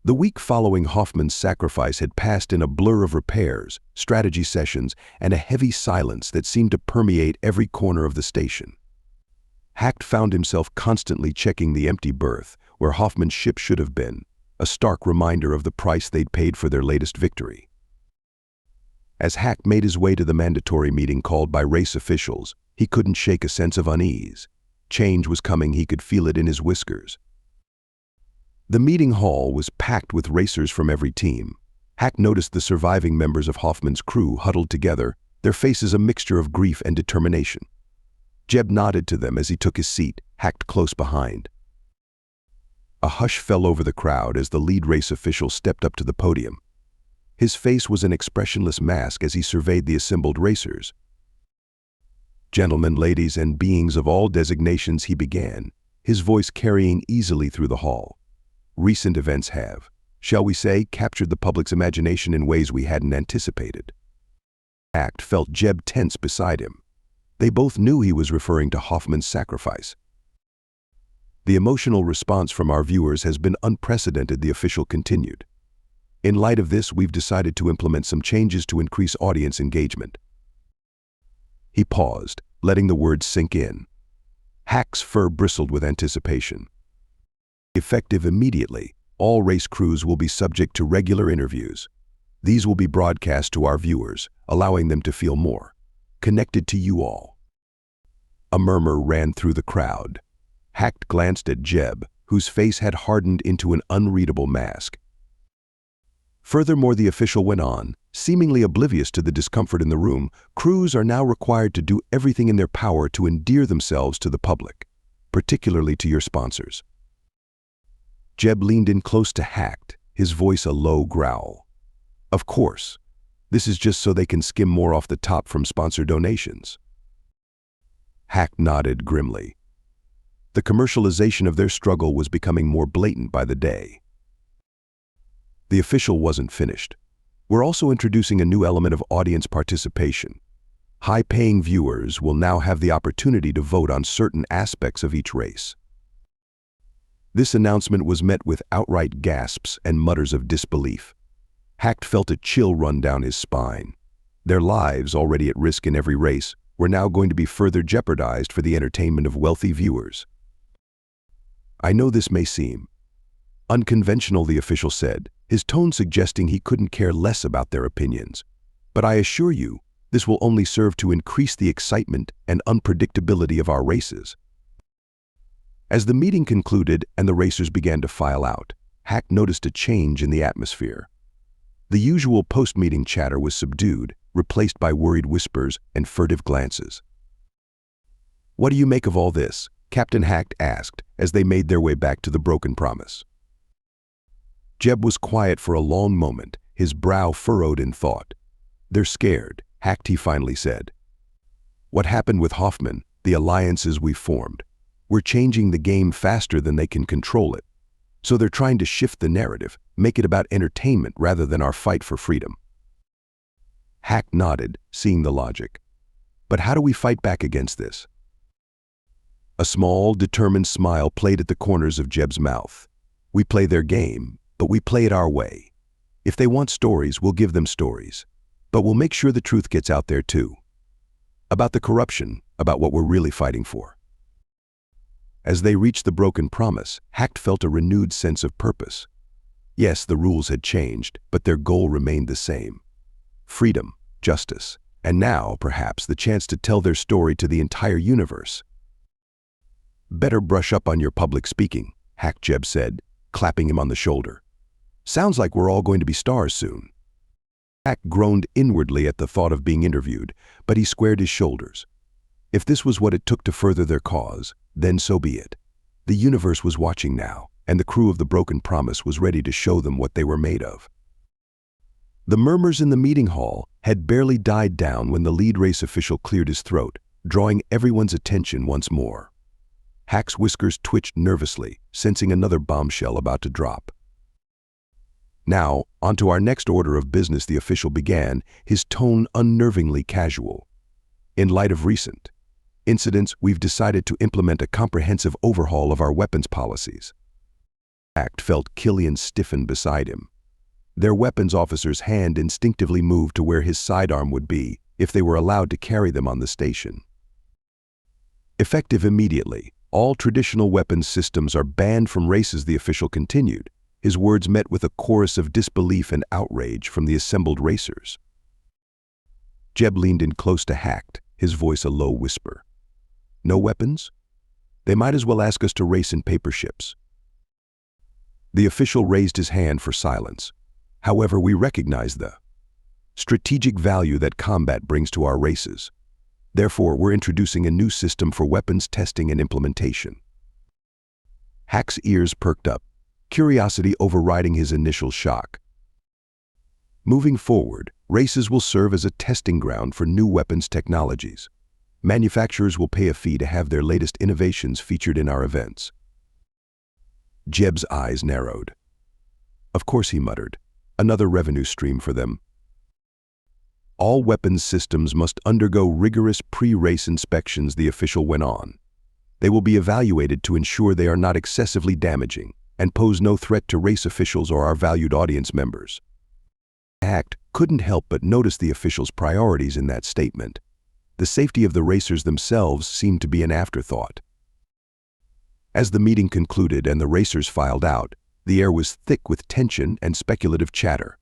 The week following Hoffman's sacrifice had passed in a blur of repairs, strategy sessions, and a heavy silence that seemed to permeate every corner of the station. Hack found himself constantly checking the empty berth where Hoffman's ship should have been, a stark reminder of the price they'd paid for their latest victory. As Hack made his way to the mandatory meeting called by race officials, he couldn't shake a sense of unease. Change was coming, he could feel it in his whiskers. The meeting hall was packed with racers from every team. Hack noticed the surviving members of Hoffman's crew huddled together, their faces a mixture of grief and determination. Jeb nodded to them as he took his seat, hacked close behind. A hush fell over the crowd as the lead race official stepped up to the podium. His face was an expressionless mask as he surveyed the assembled racers. "Gentlemen, ladies, and beings of all designations," he began, his voice carrying easily through the hall. "Recent events have, shall we say, captured the public's imagination in ways we hadn't anticipated." Hack felt Jeb tense beside him. They both knew he was referring to Hoffman's sacrifice. "The emotional response from our viewers has been unprecedented," the official continued. "In light of this, we've decided to implement some changes to increase audience engagement." He paused, letting the words sink in. Hack's fur bristled with anticipation. "Effective immediately, all race crews will be subject to regular interviews. These will be broadcast to our viewers, allowing them to feel more connected to you all." A murmur ran through the crowd. Hack glanced at Jeb, whose face had hardened into an unreadable mask. Furthermore, the official went on, seemingly oblivious to the discomfort in the room, "Crews are now required to do everything in their power to endear themselves to the public, particularly to your sponsors." Jeb leaned in close to Hack, his voice a low growl. "Of course, this is just so they can skim more off the top from sponsor donations." Hack nodded grimly. The commercialization of their struggle was becoming more blatant by the day. The official wasn't finished. "We're also introducing a new element of audience participation. High-paying viewers will now have the opportunity to vote on certain aspects of each race." This announcement was met with outright gasps and mutters of disbelief. Hack felt a chill run down his spine. Their lives, already at risk in every race, were now going to be further jeopardized for the entertainment of wealthy viewers. "I know this may seem unconventional," the official said, his tone suggesting he couldn't care less about their opinions. "But I assure you, this will only serve to increase the excitement and unpredictability of our races." As the meeting concluded and the racers began to file out, Hack noticed a change in the atmosphere. The usual post-meeting chatter was subdued, replaced by worried whispers and furtive glances. "What do you make of all this?" Captain Hack asked as they made their way back to the Broken Promise. Jeb was quiet for a long moment, his brow furrowed in thought. "They're scared," Hack finally said. "What happened with Hoffman, the alliances we formed? We're changing the game faster than they can control it. So they're trying to shift the narrative, make it about entertainment rather than our fight for freedom." Hack nodded, seeing the logic. "But how do we fight back against this?" A small, determined smile played at the corners of Jeb's mouth. "We play their game, but we play it our way. If they want stories, we'll give them stories. But we'll make sure the truth gets out there too. About the corruption, about what we're really fighting for." As they reached the Broken Promise, Hack felt a renewed sense of purpose. Yes, the rules had changed, but their goal remained the same. Freedom, justice, and now, perhaps, the chance to tell their story to the entire universe. "Better brush up on your public speaking," Jeb said, clapping him on the shoulder. "Sounds like we're all going to be stars soon." Hack groaned inwardly at the thought of being interviewed, but he squared his shoulders. If this was what it took to further their cause, then so be it. The universe was watching now, and the crew of the Broken Promise was ready to show them what they were made of. The murmurs in the meeting hall had barely died down when the lead race official cleared his throat, drawing everyone's attention once more. Hack's whiskers twitched nervously, sensing another bombshell about to drop. "Now, onto our next order of business," the official began, his tone unnervingly casual. "In light of recent incidents, we've decided to implement a comprehensive overhaul of our weapons policies." Hacked felt Killian stiffen beside him. Their weapons officer's hand instinctively moved to where his sidearm would be if they were allowed to carry them on the station. Effective immediately, all traditional weapons systems are banned from races, the official continued. His words met with a chorus of disbelief and outrage from the assembled racers. Jeb leaned in close to Hacked, his voice a low whisper. No weapons? They might as well ask us to race in paper ships. The official raised his hand for silence. However, we recognize the strategic value that combat brings to our races. Therefore, we're introducing a new system for weapons testing and implementation. Hack's ears perked up, curiosity overriding his initial shock. Moving forward, races will serve as a testing ground for new weapons technologies. Manufacturers will pay a fee to have their latest innovations featured in our events. Jeb's eyes narrowed. Of course, he muttered. Another revenue stream for them. All weapons systems must undergo rigorous pre-race inspections, the official went on. They will be evaluated to ensure they are not excessively damaging and pose no threat to race officials or our valued audience members. Hacked couldn't help but notice the official's priorities in that statement. The safety of the racers themselves seemed to be an afterthought. As the meeting concluded and the racers filed out, the air was thick with tension and speculative chatter.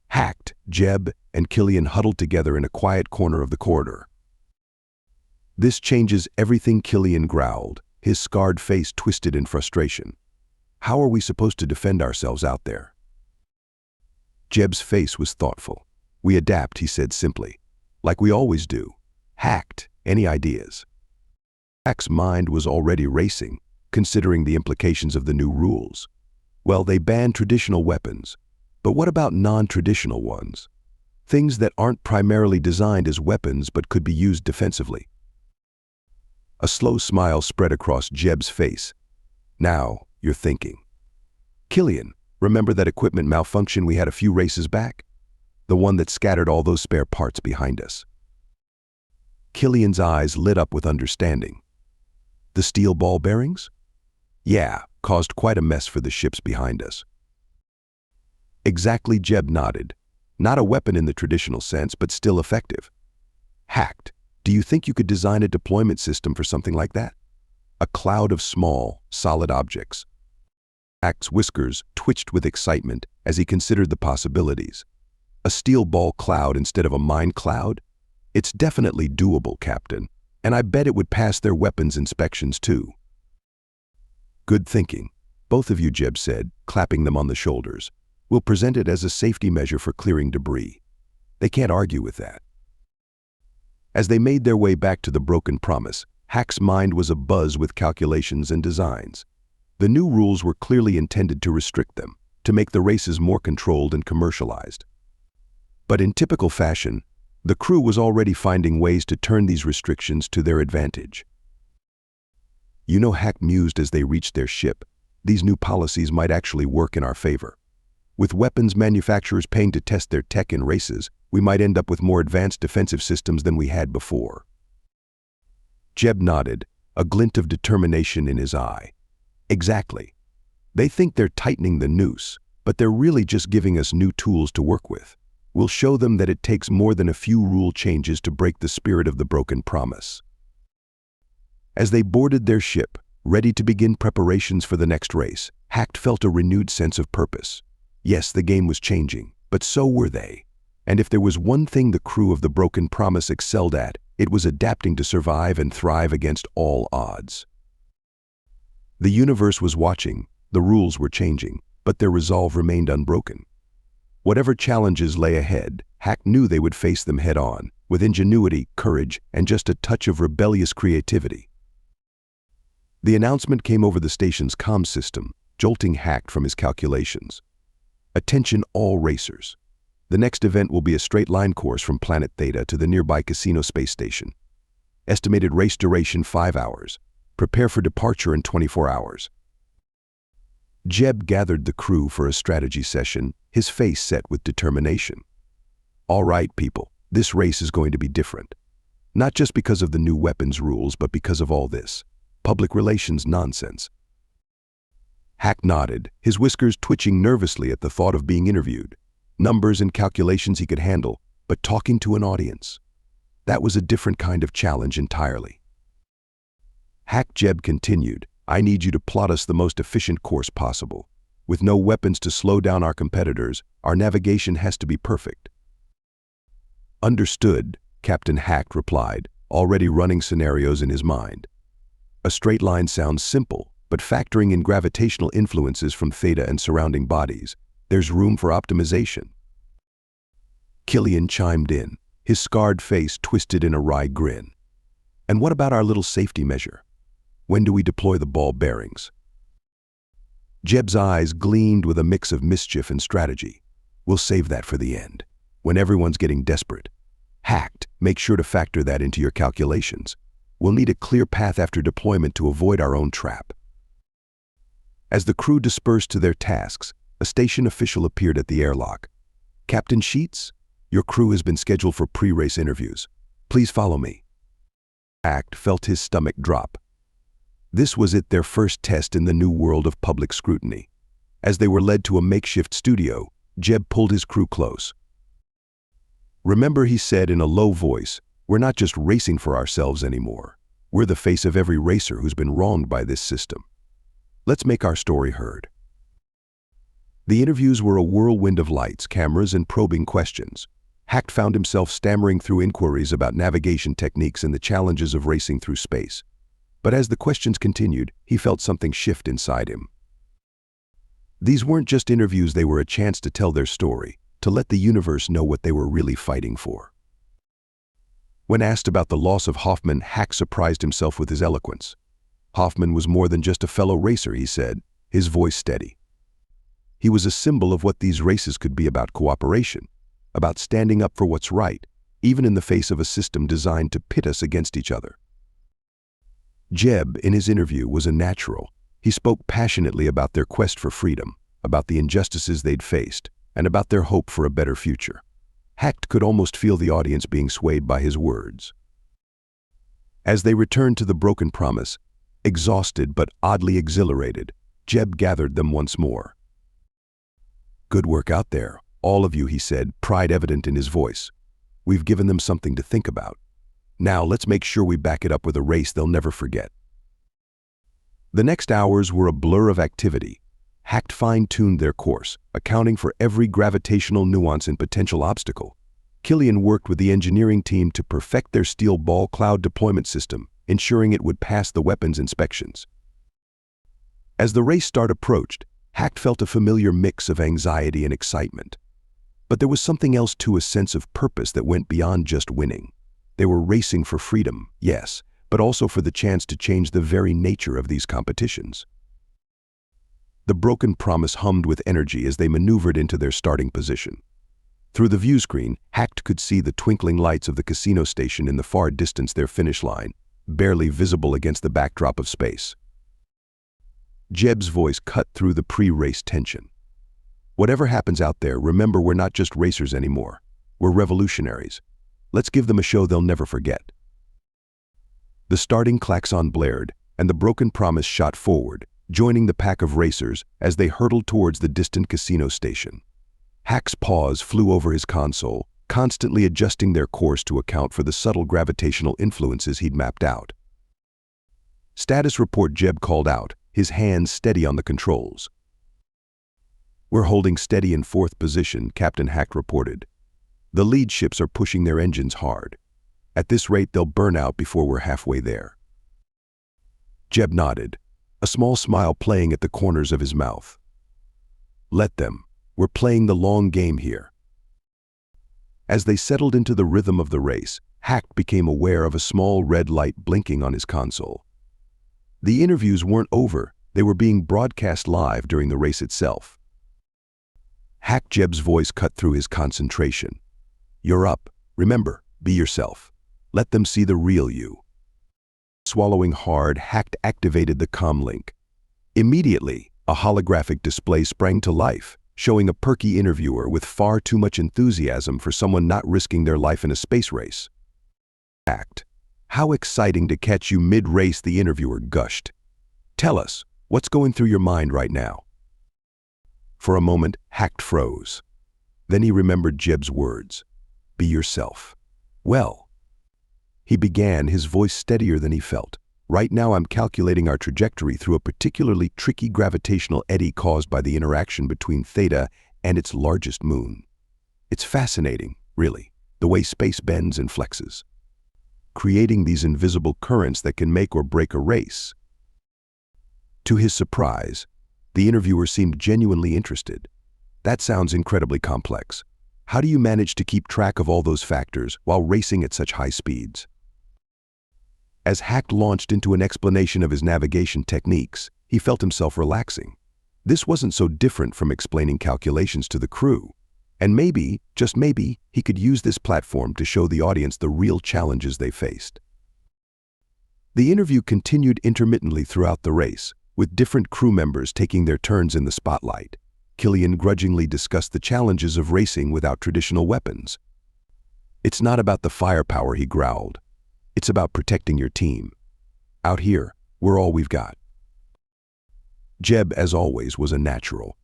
Hacked, Jeb, and Killian huddled together in a quiet corner of the corridor. This changes everything, Killian growled, his scarred face twisted in frustration. How are we supposed to defend ourselves out there? Jeb's face was thoughtful. We adapt, he said simply. Like we always do. Hacked, any ideas? Hack's mind was already racing, considering the implications of the new rules. Well, they banned traditional weapons. But what about non-traditional ones? Things that aren't primarily designed as weapons but could be used defensively. A slow smile spread across Jeb's face. Now, you're thinking. Killian, remember that equipment malfunction we had a few races back? The one that scattered all those spare parts behind us. Killian's eyes lit up with understanding. The steel ball bearings? Yeah, caused quite a mess for the ships behind us. Exactly, Jeb nodded. Not a weapon in the traditional sense, but still effective. Hacked, do you think you could design a deployment system for something like that? A cloud of small, solid objects. Hacked's whiskers twitched with excitement as he considered the possibilities. A steel ball cloud instead of a mine cloud? It's definitely doable, Captain, and I bet it would pass their weapons inspections too. Good thinking, both of you, Jeb said, clapping them on the shoulders. We'll present it as a safety measure for clearing debris. They can't argue with that. As they made their way back to the Broken Promise, Hack's mind was abuzz with calculations and designs. The new rules were clearly intended to restrict them, to make the races more controlled and commercialized. But in typical fashion, the crew was already finding ways to turn these restrictions to their advantage. You know, Hack mused as they reached their ship, these new policies might actually work in our favor. With weapons manufacturers paying to test their tech in races, we might end up with more advanced defensive systems than we had before. Jeb nodded, a glint of determination in his eye. Exactly. They think they're tightening the noose, but they're really just giving us new tools to work with. We'll show them that it takes more than a few rule changes to break the spirit of the Broken Promise. As they boarded their ship, ready to begin preparations for the next race, Hacked felt a renewed sense of purpose. Yes, the game was changing, but so were they. And if there was one thing the crew of the Broken Promise excelled at, it was adapting to survive and thrive against all odds. The universe was watching, the rules were changing, but their resolve remained unbroken. Whatever challenges lay ahead, Hack knew they would face them head-on, with ingenuity, courage, and just a touch of rebellious creativity. The announcement came over the station's comm system, jolting Hack from his calculations. Attention all racers. The next event will be a straight-line course from Planet Theta to the nearby Casino space station. Estimated race duration 5 hours. Prepare for departure in 24 hours. Jeb gathered the crew for a strategy session, his face set with determination. All right, people, this race is going to be different. Not just because of the new weapons rules, but because of all this public relations nonsense. Hack nodded, his whiskers twitching nervously at the thought of being interviewed. Numbers and calculations he could handle, but talking to an audience, that was a different kind of challenge entirely. Hack Jeb continued, I need you to plot us the most efficient course possible. With no weapons to slow down our competitors, our navigation has to be perfect. Understood, Captain Hack replied, already running scenarios in his mind. A straight line sounds simple, but factoring in gravitational influences from theta and surrounding bodies, there's room for optimization. Killian chimed in, his scarred face twisted in a wry grin. And what about our little safety measure? When do we deploy the ball bearings? Jeb's eyes gleamed with a mix of mischief and strategy. We'll save that for the end, when everyone's getting desperate. Hacked, make sure to factor that into your calculations. We'll need a clear path after deployment to avoid our own trap. As the crew dispersed to their tasks, a station official appeared at the airlock. Captain Sheets, your crew has been scheduled for pre-race interviews. Please follow me. Hacked felt his stomach drop. This was their first test in the new world of public scrutiny. As they were led to a makeshift studio, Jeb pulled his crew close. Remember, he said in a low voice, we're not just racing for ourselves anymore. We're the face of every racer who's been wronged by this system. Let's make our story heard. The interviews were a whirlwind of lights, cameras, and probing questions. Hacked found himself stammering through inquiries about navigation techniques and the challenges of racing through space. But as the questions continued, he felt something shift inside him. These weren't just interviews, they were a chance to tell their story, to let the universe know what they were really fighting for. When asked about the loss of Hoffman, Hack surprised himself with his eloquence. Hoffman was more than just a fellow racer, he said, his voice steady. He was a symbol of what these races could be about: cooperation, about standing up for what's right, even in the face of a system designed to pit us against each other. Jeb, in his interview, was a natural. He spoke passionately about their quest for freedom, about the injustices they'd faced, and about their hope for a better future. Hacked could almost feel the audience being swayed by his words. As they returned to the broken promise, exhausted but oddly exhilarated, Jeb gathered them once more. Good work out there, all of you, he said, pride evident in his voice. We've given them something to think about. Now let's make sure we back it up with a race they'll never forget. The next hours were a blur of activity. Hacked fine-tuned their course, accounting for every gravitational nuance and potential obstacle. Killian worked with the engineering team to perfect their steel ball cloud deployment system, ensuring it would pass the weapons inspections. As the race start approached, Hacked felt a familiar mix of anxiety and excitement. But there was something else too, a sense of purpose that went beyond just winning. They were racing for freedom, yes, but also for the chance to change the very nature of these competitions. The broken promise hummed with energy as they maneuvered into their starting position. Through the view screen, Hacked could see the twinkling lights of the casino station in the far distance, their finish line, barely visible against the backdrop of space. Jeb's voice cut through the pre-race tension. Whatever happens out there, remember, we're not just racers anymore. We're revolutionaries. Let's give them a show they'll never forget. The starting klaxon blared, and the broken promise shot forward, joining the pack of racers as they hurtled towards the distant casino station. Hack's paws flew over his console, constantly adjusting their course to account for the subtle gravitational influences he'd mapped out. Status report, Jeb called out, his hands steady on the controls. We're holding steady in fourth position, Captain Hack reported. The lead ships are pushing their engines hard. At this rate, they'll burn out before we're halfway there. Jeb nodded, a small smile playing at the corners of his mouth. Let them. We're playing the long game here. As they settled into the rhythm of the race, Hack became aware of a small red light blinking on his console. The interviews weren't over, they were being broadcast live during the race itself. Hack Jeb's voice cut through his concentration. You're up. Remember, be yourself. Let them see the real you. Swallowing hard, Hack activated the comm link. Immediately, a holographic display sprang to life, showing a perky interviewer with far too much enthusiasm for someone not risking their life in a space race. Hacked. How exciting to catch you mid-race, the interviewer gushed. Tell us, What's going through your mind right now? For a moment, Hacked froze. Then he remembered Jeb's words. Be yourself. Well, he began, his voice steadier than he felt. Right now I'm calculating our trajectory through a particularly tricky gravitational eddy caused by the interaction between Theta and its largest moon. It's fascinating, really, the way space bends and flexes, creating these invisible currents that can make or break a race. To his surprise, the interviewer seemed genuinely interested. That sounds incredibly complex. How do you manage to keep track of all those factors while racing at such high speeds? As Hacked launched into an explanation of his navigation techniques, he felt himself relaxing. This wasn't so different from explaining calculations to the crew. And maybe, just maybe, he could use this platform to show the audience the real challenges they faced. The interview continued intermittently throughout the race, with different crew members taking their turns in the spotlight. Killian grudgingly discussed the challenges of racing without traditional weapons. It's not about the firepower, he growled. It's about protecting your team. Out here, we're all we've got. Jeb, as always, was a natural.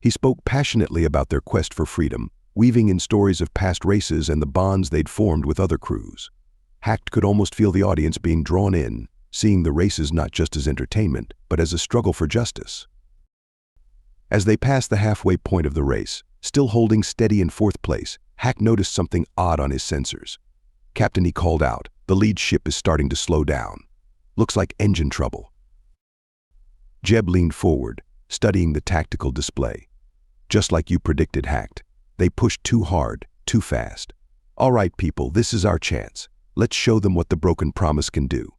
He spoke passionately about their quest for freedom, weaving in stories of past races and the bonds they'd formed with other crews. Hacked could almost feel the audience being drawn in, seeing the races not just as entertainment, but as a struggle for justice. As they passed the halfway point of the race, still holding steady in fourth place, Hack noticed something odd on his sensors. Captain, he called out, the lead ship is starting to slow down. Looks like engine trouble. Jeb leaned forward, studying the tactical display. Just like you predicted, Hacked. They pushed too hard, too fast. All right, people, this is our chance. Let's show them what the broken promise can do.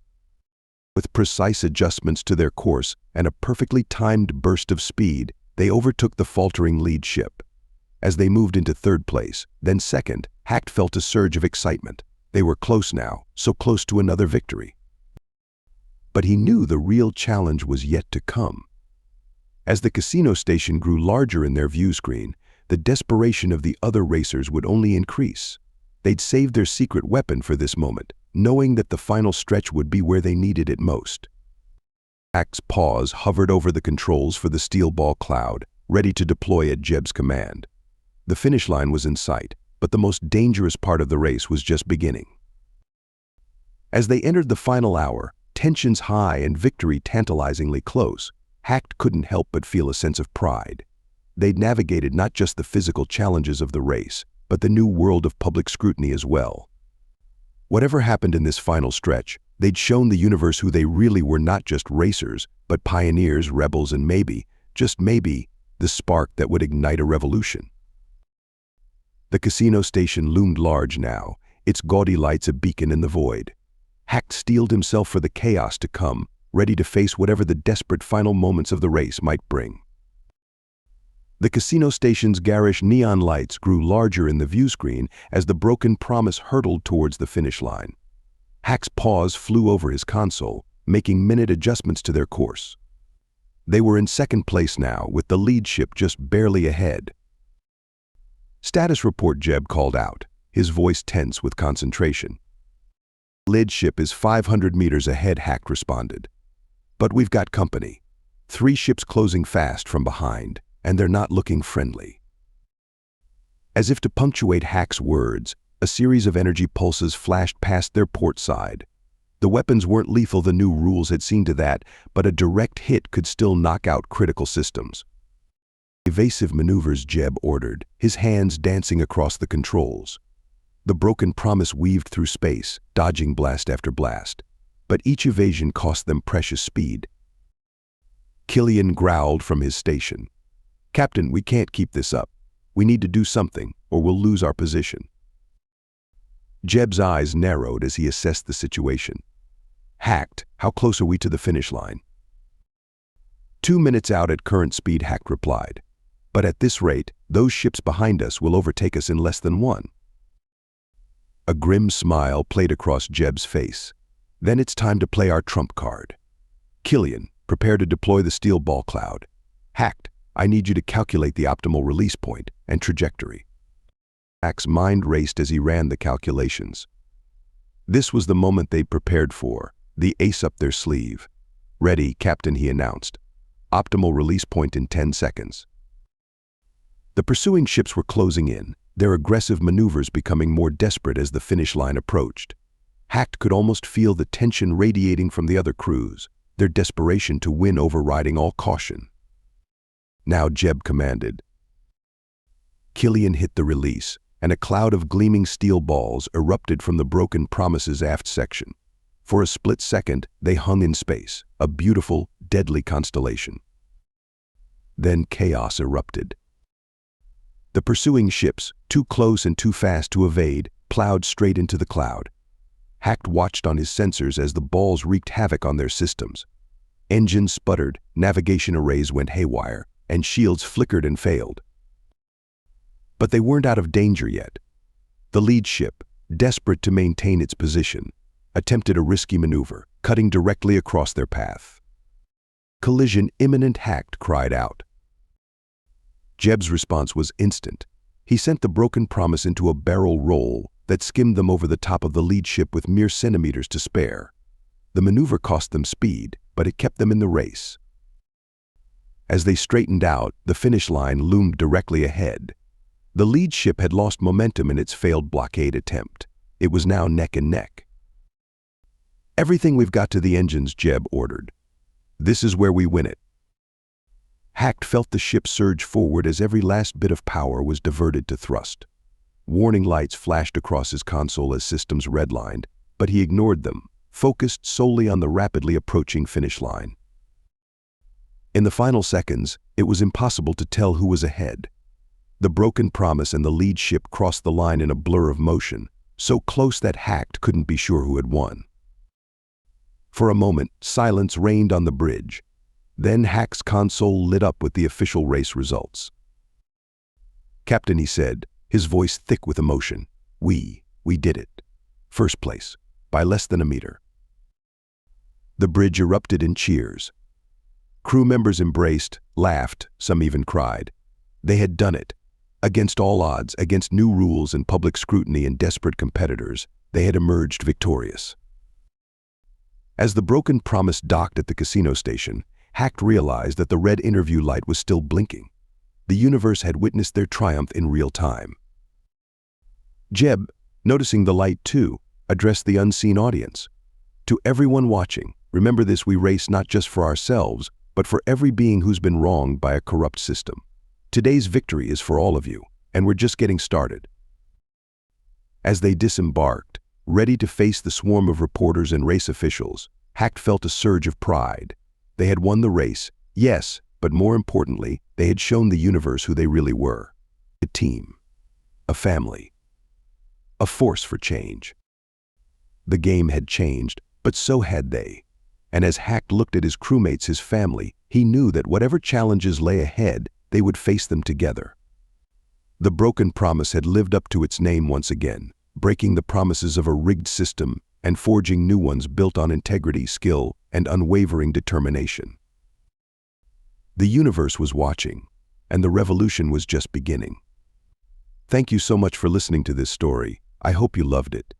With precise adjustments to their course and a perfectly timed burst of speed, they overtook the faltering lead ship. As they moved into third place, then second, Hacked felt a surge of excitement. They were close now, so close to another victory. But he knew the real challenge was yet to come. As the casino station grew larger in their view screen, the desperation of the other racers would only increase. They'd saved their secret weapon for this moment, knowing that the final stretch would be where they needed it most. Hack's paws hovered over the controls for the steel ball cloud, ready to deploy at Jeb's command. The finish line was in sight, but the most dangerous part of the race was just beginning. As they entered the final hour, tensions high and victory tantalizingly close, Hacked couldn't help but feel a sense of pride. They'd navigated not just the physical challenges of the race, but the new world of public scrutiny as well. Whatever happened in this final stretch, they'd shown the universe who they really were, not just racers, but pioneers, rebels, and maybe, just maybe, the spark that would ignite a revolution. The casino station loomed large now, its gaudy lights a beacon in the void. Hacked steeled himself for the chaos to come, ready to face whatever the desperate final moments of the race might bring. The casino station's garish neon lights grew larger in the view screen as the broken promise hurtled towards the finish line. Hack's paws flew over his console, making minute adjustments to their course. They were in second place now, with the lead ship just barely ahead. Status report, Jeb called out, his voice tense with concentration. Lead ship is 500 meters ahead, Hacked responded. But we've got company. 3 ships closing fast from behind, and they're not looking friendly. As if to punctuate Hack's words, a series of energy pulses flashed past their port side. The weapons weren't lethal, the new rules had seen to that, but a direct hit could still knock out critical systems. Evasive maneuvers, Jeb ordered, his hands dancing across the controls. The broken promise weaved through space, dodging blast after blast. But each evasion cost them precious speed. Killian growled from his station. Captain, we can't keep this up. We need to do something, or we'll lose our position. Jeb's eyes narrowed as he assessed the situation. Hacked, how close are we to the finish line? 2 minutes out at current speed, Hacked replied. But at this rate, those ships behind us will overtake us in less than 1. A grim smile played across Jeb's face. Then it's time to play our trump card. Killian, prepare to deploy the steel ball cloud. Hacked, I need you to calculate the optimal release point and trajectory. Hack's mind raced as he ran the calculations. This was the moment they'd prepared for, the ace up their sleeve. Ready, Captain, he announced. optimal release point in 10 seconds. The pursuing ships were closing in, their aggressive maneuvers becoming more desperate as the finish line approached. Hacked could almost feel the tension radiating from the other crews, their desperation to win overriding all caution. Now Jeb commanded. Killian hit the release, and a cloud of gleaming steel balls erupted from the broken Promise's aft section. For a split second, they hung in space, a beautiful, deadly constellation. Then chaos erupted. The pursuing ships, too close and too fast to evade, plowed straight into the cloud. Hacked watched on his sensors as the balls wreaked havoc on their systems. Engines sputtered, navigation arrays went haywire, and shields flickered and failed. But they weren't out of danger yet. The lead ship, desperate to maintain its position, attempted a risky maneuver, cutting directly across their path. "Collision imminent!" Hacked cried out. Jeb's response was instant. He sent the broken Promise into a barrel roll that skimmed them over the top of the lead ship with mere centimeters to spare. The maneuver cost them speed, but it kept them in the race. As they straightened out, the finish line loomed directly ahead. The lead ship had lost momentum in its failed blockade attempt. It was now neck and neck. "Everything we've got to the engines," Jeb ordered. "This is where we win it." Hacked felt the ship surge forward as every last bit of power was diverted to thrust. Warning lights flashed across his console as systems redlined, but he ignored them, focused solely on the rapidly approaching finish line. In the final seconds, it was impossible to tell who was ahead. The broken Promise and the lead ship crossed the line in a blur of motion, so close that Hacked couldn't be sure who had won. For a moment, silence reigned on the bridge. Then Hack's console lit up with the official race results. "Captain," he said, his voice thick with emotion, we did it. First place, by less than a meter." The bridge erupted in cheers. Crew members embraced, laughed, some even cried. They had done it. Against all odds, against new rules and public scrutiny and desperate competitors, they had emerged victorious. As the broken Promise docked at the casino station, Hacked realized that the red interview light was still blinking. The universe had witnessed their triumph in real time. Jeb, noticing the light too, addressed the unseen audience. "To everyone watching, remember this: we race not just for ourselves, but for every being who's been wronged by a corrupt system. Today's victory is for all of you, and we're just getting started." As they disembarked, ready to face the swarm of reporters and race officials, Hacked felt a surge of pride. They had won the race, yes, but more importantly, they had shown the universe who they really were. A team, a family, a force for change. The game had changed, but so had they. And as Hacked looked at his crewmates, his family, he knew that whatever challenges lay ahead, they would face them together. The broken Promise had lived up to its name once again, breaking the promises of a rigged system and forging new ones built on integrity, skill, and unwavering determination. The universe was watching, and the revolution was just beginning. Thank you so much for listening to this story. I hope you loved it.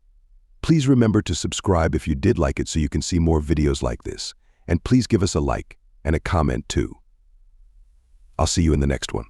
Please remember to subscribe if you did like it so you can see more videos like this. And please give us a like and a comment too. I'll see you in the next one.